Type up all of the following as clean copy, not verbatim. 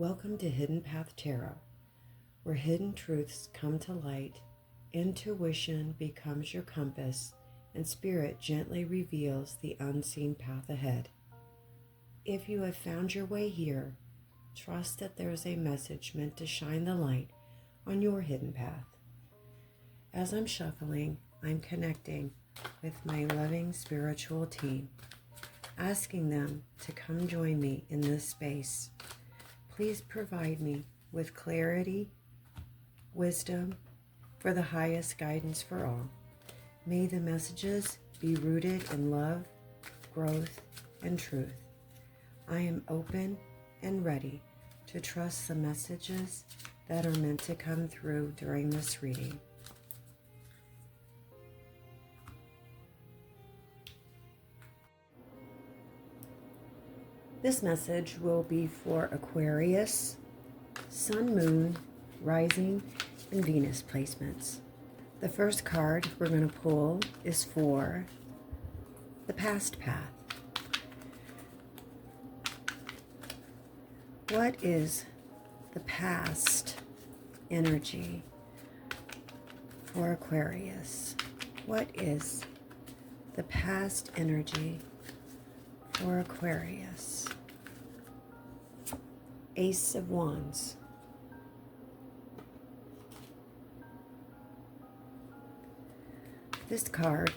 Welcome to Hidden Path Tarot, where hidden truths come to light, intuition becomes your compass, and spirit gently reveals the unseen path ahead. If you have found your way here, trust that there is a message meant to shine the light on your hidden path. As I'm shuffling, I'm connecting with my loving spiritual team, asking them to come join me in this space. Please provide me with clarity, wisdom, for the highest guidance for all. May the messages be rooted in love, growth, and truth. I am open and ready to trust the messages that are meant to come through during this reading. This message will be for Aquarius, Sun, Moon, Rising, and Venus placements. The first card we're going to pull is for the past path. What is the past energy for Aquarius? What is the past energy for Aquarius? Ace of Wands. This card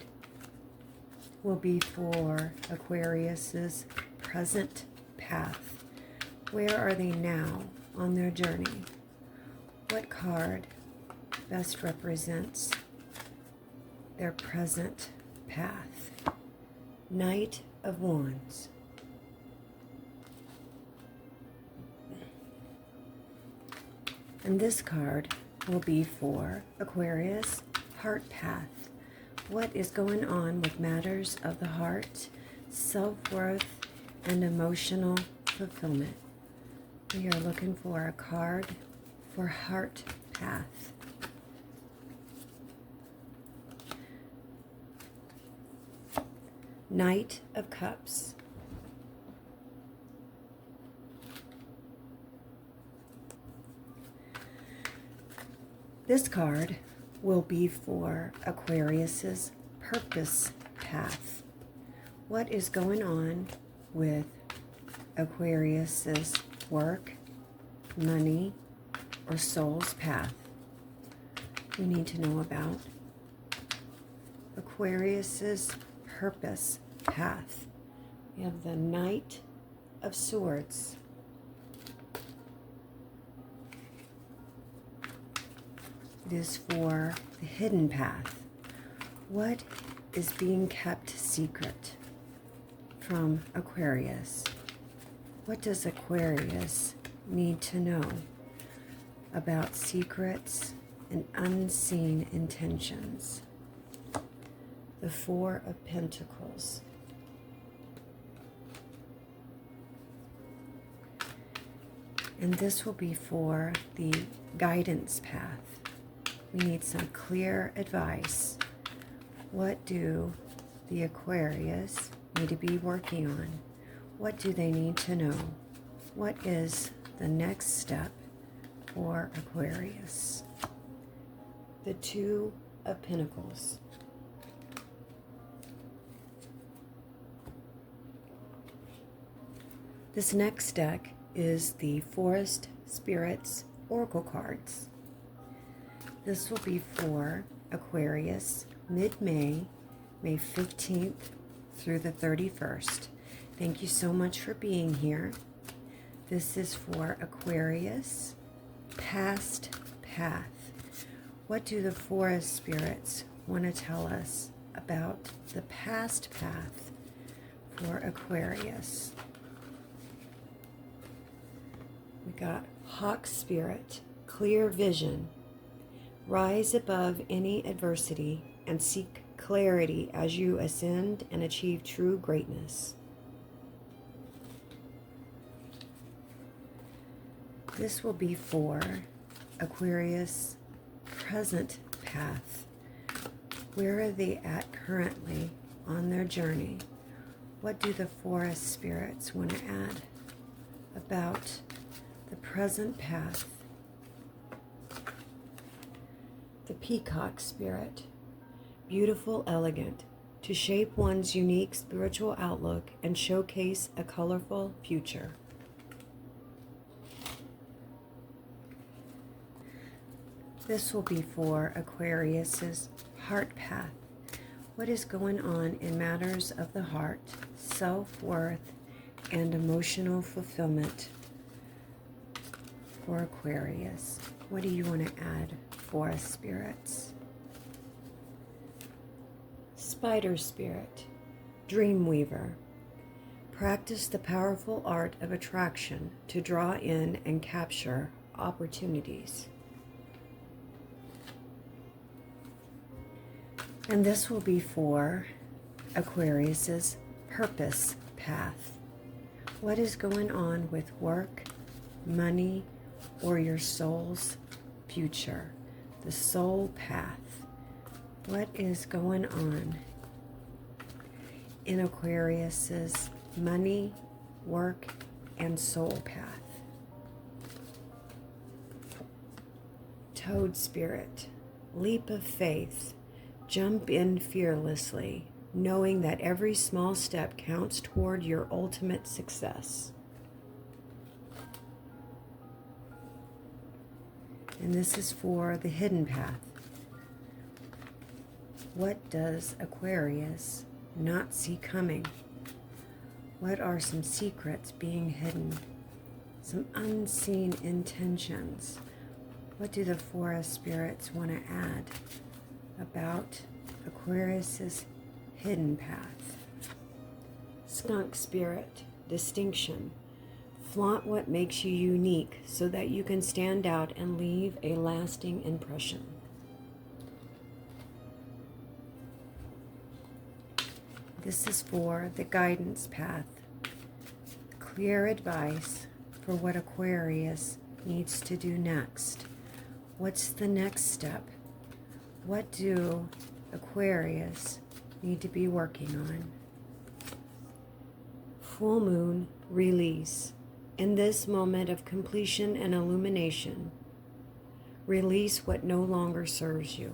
will be for Aquarius's present path. Where are they now on their journey? What card best represents their present path? Knight of Wands. And this card will be for Aquarius, heart path. What is going on with matters of the heart, self-worth, and emotional fulfillment? We are looking for a card for heart path. Knight of Cups. This card will be for Aquarius's purpose path. What is going on with Aquarius's work, money, or soul's path? We need to know about Aquarius's purpose path. We have the Knight of Swords. It is for the hidden path. What is being kept secret from Aquarius? What does Aquarius need to know about secrets and unseen intentions? The Four of Pentacles. And this will be for the guidance path. We need some clear advice. What do the Aquarius need to be working on? What do they need to know? What is the next step for Aquarius? The Two of Pentacles. This next deck is the Forest Spirits Oracle cards. This will be for Aquarius mid-May, May 15th through the 31st. Thank you so much for being here. This is for Aquarius, past path. What do the forest spirits want to tell us about the past path for Aquarius? We got Hawk Spirit, clear vision. Rise above any adversity and seek clarity as you ascend and achieve true greatness. This will be for Aquarius present path. Where are they at currently on their journey? What do the forest spirits want to add about the present path. The peacock spirit, beautiful, elegant, to shape one's unique spiritual outlook and showcase a colorful future. This will be for Aquarius's heart path. What is going on in matters of the heart, self-worth, and emotional fulfillment for Aquarius? What do you want to add for us, spirits? Spider spirit, dream weaver. Practice the powerful art of attraction to draw in and capture opportunities. And this will be for Aquarius's purpose path. What is going on with work, money, or your soul's future? The soul path. What is going on in Aquarius's money, work, and soul path? Toad spirit, leap of faith. Jump in fearlessly, knowing that every small step counts toward your ultimate success. And this is for the hidden path. What does Aquarius not see coming? What are some secrets being hidden? Some unseen intentions? What do the forest spirits want to add about Aquarius's hidden path? Skunk spirit, distinction. Flaunt what makes you unique so that you can stand out and leave a lasting impression. This is for the guidance path. Clear advice for what Aquarius needs to do next. What's the next step? What do Aquarius need to be working on? Full moon release. In this moment of completion and illumination, release what no longer serves you.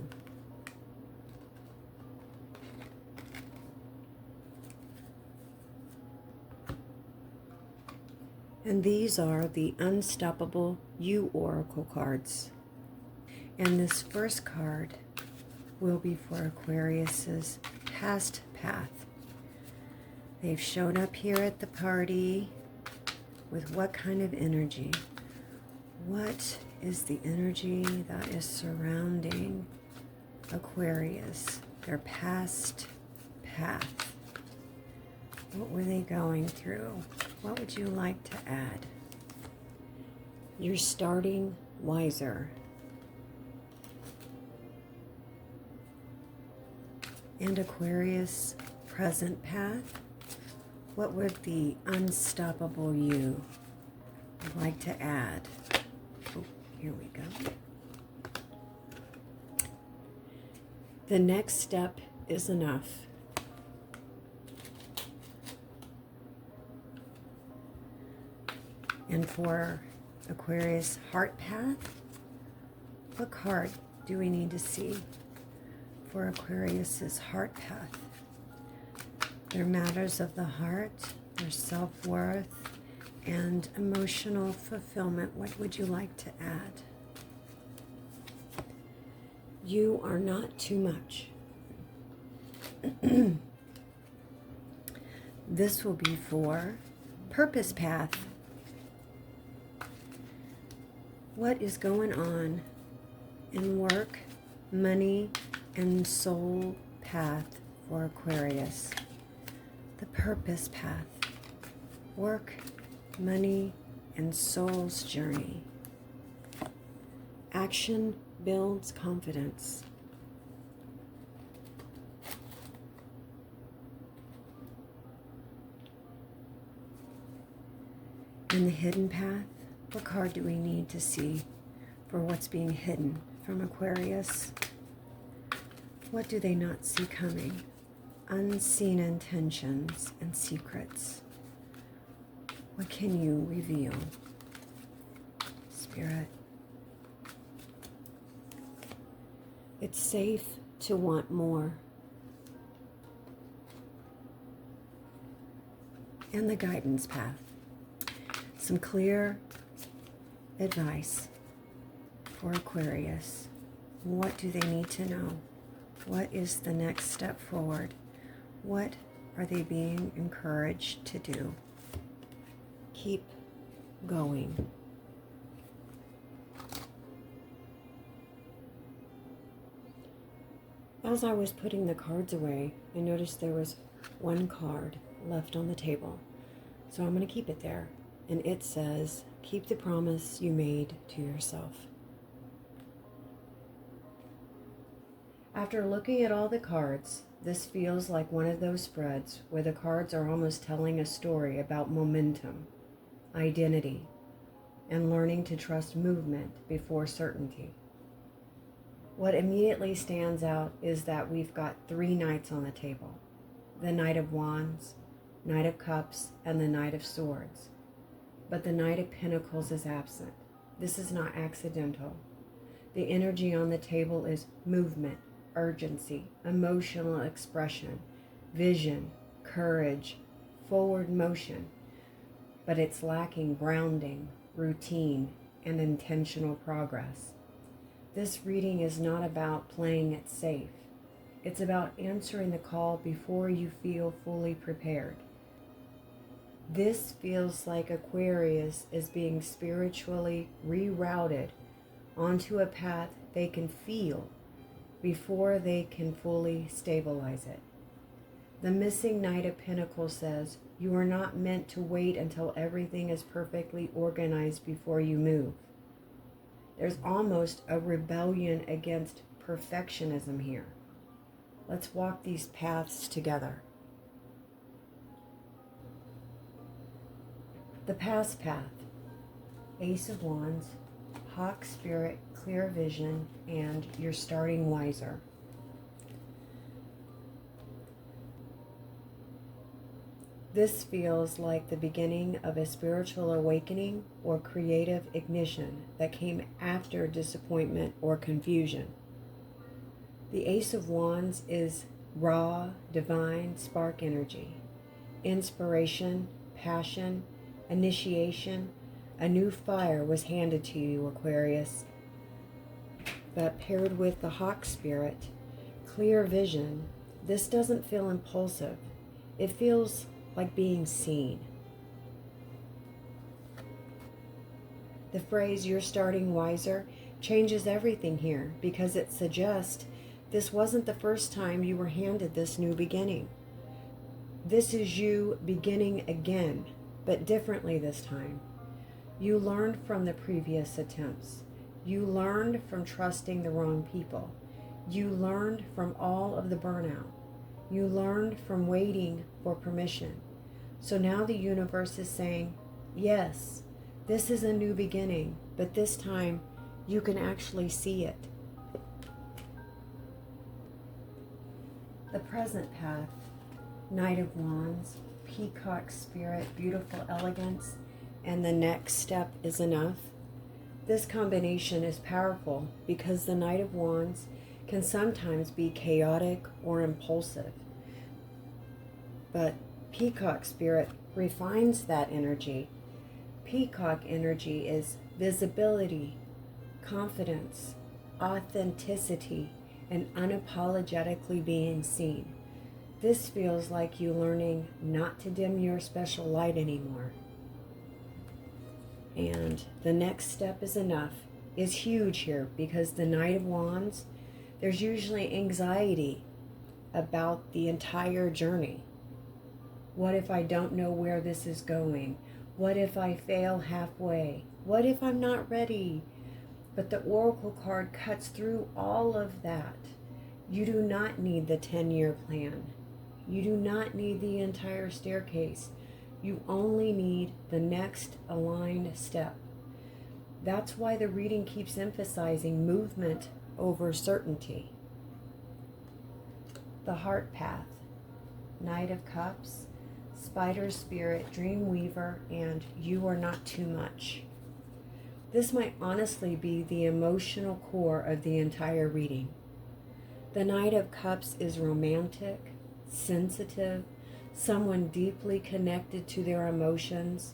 And these are the Unstoppable You Oracle cards. And this first card will be for Aquarius's past path. They've shown up here at the party with what kind of energy? What is the energy that is surrounding Aquarius, their past path? What were they going through? What would you like to add? You're starting wiser. And Aquarius present path, what would the unstoppable you like to add? Oh, here we go. The next step is enough. And for Aquarius heart path, what card do we need to see for Aquarius's heart path? Their matters of the heart, their self-worth, and emotional fulfillment. What would you like to add? You are not too much. This will be for purpose path. What is going on in work, money, and soul path for Aquarius? The purpose path. Work, money, and soul's journey. Action builds confidence. In the hidden path, what card do we need to see for what's being hidden from Aquarius? What do they not see coming? Unseen intentions and secrets. What can you reveal? Spirit. It's safe to want more. And the guidance path. Some clear advice for Aquarius. What do they need to know? What is the next step forward? What are they being encouraged to do? Keep going. As I was putting the cards away, I noticed there was one card left on the table. So I'm going to keep it there. And it says, keep the promise you made to yourself. After looking at all the cards, this feels like one of those spreads where the cards are almost telling a story about momentum, identity, and learning to trust movement before certainty. What immediately stands out is that we've got 3 knights on the table. The Knight of Wands, Knight of Cups, and the Knight of Swords. But the Knight of Pentacles is absent. This is not accidental. The energy on the table is movement, urgency, emotional expression, vision, courage, forward motion. But it's lacking grounding, routine, and intentional progress. This reading is not about playing it safe. It's about answering the call before you feel fully prepared. This feels like Aquarius is being spiritually rerouted onto a path they can feel before they can fully stabilize it. The missing Knight of Pentacles says, you are not meant to wait until everything is perfectly organized before you move. There's almost a rebellion against perfectionism here. Let's walk these paths together. The past path, Ace of Wands, Hawk Spirit, clear vision, and you're starting wiser. This feels like the beginning of a spiritual awakening or creative ignition that came after disappointment or confusion. The Ace of Wands is raw, divine spark energy, inspiration, passion, initiation. A new fire was handed to you, Aquarius. But paired with the Hawk Spirit, clear vision, this doesn't feel impulsive. It feels like being seen. The phrase, you're starting wiser, changes everything here because it suggests this wasn't the first time you were handed this new beginning. This is you beginning again, but differently this time. You learned from the previous attempts. You learned from trusting the wrong people. You learned from all of the burnout. You learned from waiting for permission. So now the universe is saying, yes, this is a new beginning, but this time you can actually see it. The present path, Knight of Wands, Peacock Spirit, beautiful elegance, and the next step is enough. This combination is powerful because the Knight of Wands can sometimes be chaotic or impulsive. But Peacock Spirit refines that energy. Peacock energy is visibility, confidence, authenticity, and unapologetically being seen. This feels like you learning not to dim your special light anymore. And the next step is enough is huge here because the Knight of Wands, there's usually anxiety about the entire journey. What if I don't know where this is going? What if I fail halfway? What if I'm not ready? But the Oracle card cuts through all of that. You do not need the 10-year plan. You do not need the entire staircase. You only need the next aligned step. That's why the reading keeps emphasizing movement over certainty. The Heart Path, Knight of Cups, Spider Spirit, Dream Weaver, and You Are Not Too Much. This might honestly be the emotional core of the entire reading. The Knight of Cups is romantic, sensitive, someone deeply connected to their emotions,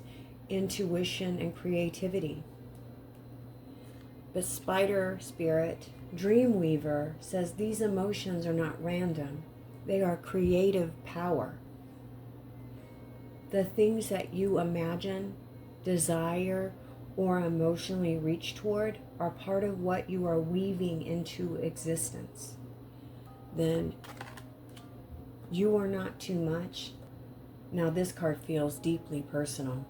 intuition, and creativity. But Spider Spirit, Dreamweaver, says these emotions are not random. They are creative power. The things that you imagine, desire, or emotionally reach toward are part of what you are weaving into existence. Then you are not too much. Now this card feels deeply personal.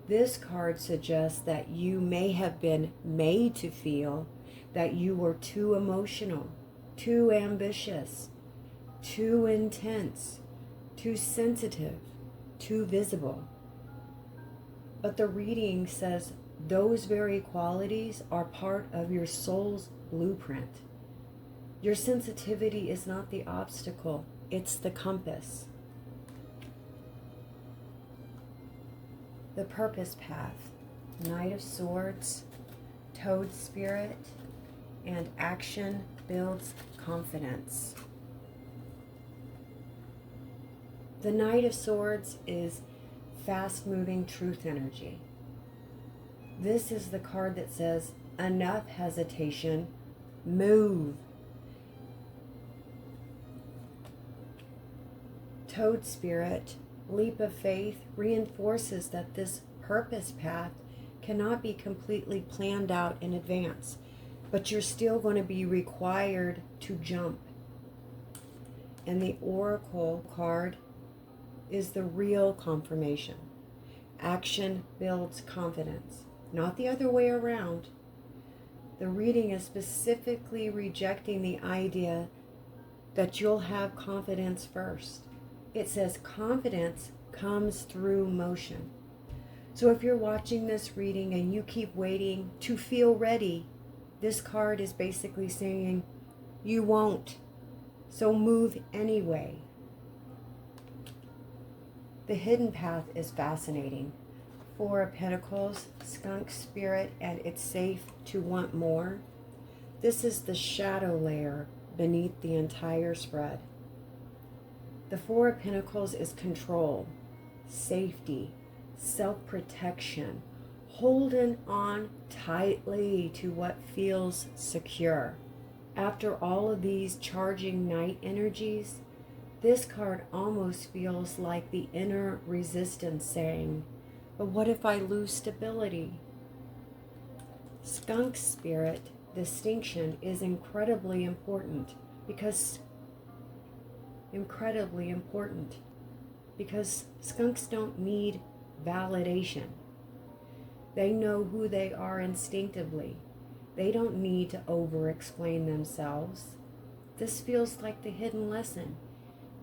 This card suggests that you may have been made to feel that you were too emotional, too ambitious, too intense, too sensitive, too visible. But the reading says those very qualities are part of your soul's blueprint. Your sensitivity is not the obstacle, it's the compass. The purpose path, Knight of Swords, Toad Spirit, and action builds confidence. The Knight of Swords is fast-moving truth energy. This is the card that says, enough hesitation, move. Toad Spirit, leap of faith, reinforces that this purpose path cannot be completely planned out in advance, but you're still going to be required to jump. And the Oracle card is the real confirmation. Action builds confidence, not the other way around. The reading is specifically rejecting the idea that you'll have confidence first. It says confidence comes through motion. So if you're watching this reading and you keep waiting to feel ready, this card is basically saying you won't. So move anyway. The hidden path is fascinating. Four of Pentacles, Skunk Spirit, and it's safe to want more. This is the shadow layer beneath the entire spread. The Four of Pentacles is control, safety, self-protection, holding on tightly to what feels secure. After all of these charging night energies, this card almost feels like the inner resistance saying, but what if I lose stability? Skunk Spirit distinction is incredibly important because skunks don't need validation. They know who they are instinctively. They don't need to over-explain themselves. This feels like the hidden lesson.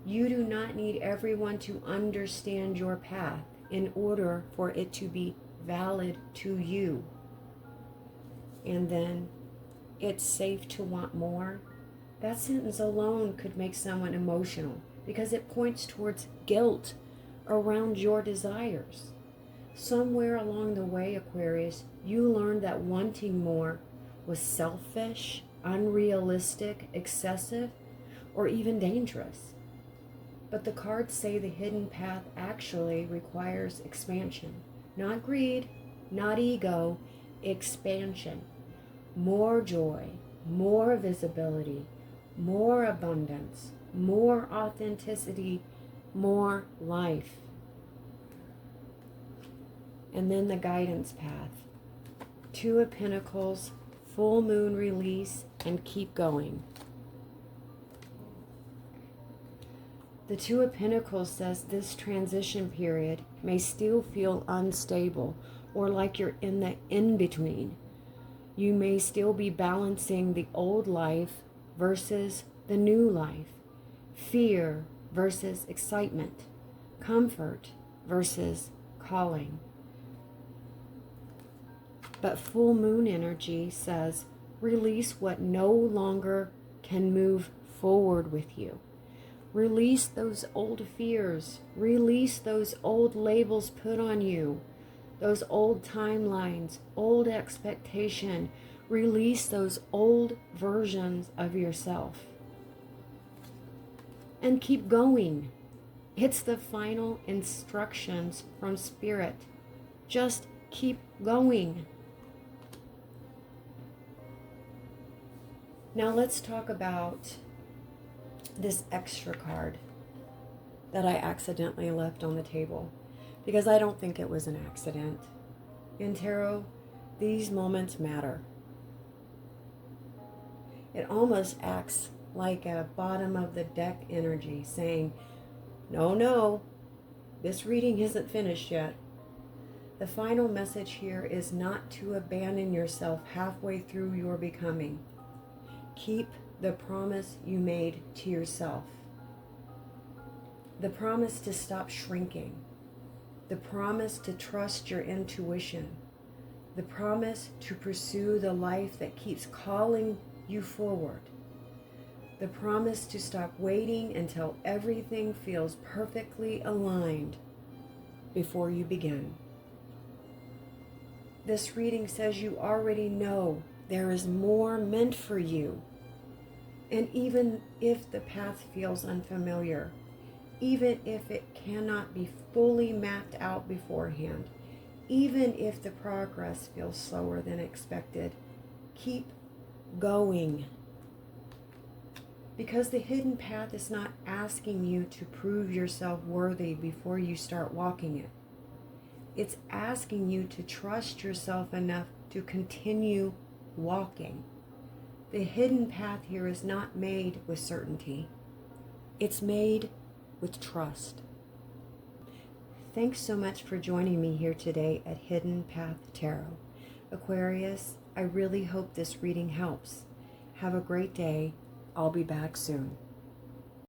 You do not need everyone to understand your path in order for it to be valid to you. And then, it's safe to want more. That sentence alone could make someone emotional because it points towards guilt around your desires. Somewhere along the way, Aquarius, you learned that wanting more was selfish, unrealistic, excessive, or even dangerous. But the cards say the hidden path actually requires expansion. Not greed, not ego, expansion. More joy, more visibility, more abundance, more authenticity, more life. And then the guidance path. Two of Pentacles, full moon release, and keep going. The Two of Pentacles says this transition period may still feel unstable or like you're in the in-between. You may still be balancing the old life versus the new life, fear versus excitement, comfort versus calling. But full moon energy says release what no longer can move forward with you. Release those old fears. Release those old labels put on you. those old timelines, old expectation. Release those old versions of yourself. And keep going. It's the final instructions from Spirit. Just keep going. Now let's talk about this extra card that I accidentally left on the table, because I don't think it was an accident. In tarot, these moments matter. It almost acts like a bottom of the deck energy saying, no, this reading isn't finished yet. The final message here is not to abandon yourself halfway through your becoming. Keep the promise you made to yourself. The promise to stop shrinking. The promise to trust your intuition. The promise to pursue the life that keeps calling you forward. The promise to stop waiting until everything feels perfectly aligned before you begin. This reading says you already know there is more meant for you. And even if the path feels unfamiliar, even if it cannot be fully mapped out beforehand, even if the progress feels slower than expected, keep going. Because the hidden path is not asking you to prove yourself worthy before you start walking it. It's asking you to trust yourself enough to continue walking. The hidden path here is not made with certainty. It's made with trust. Thanks so much for joining me here today at Hidden Path Tarot. Aquarius, I really hope this reading helps. Have a great day. I'll be back soon.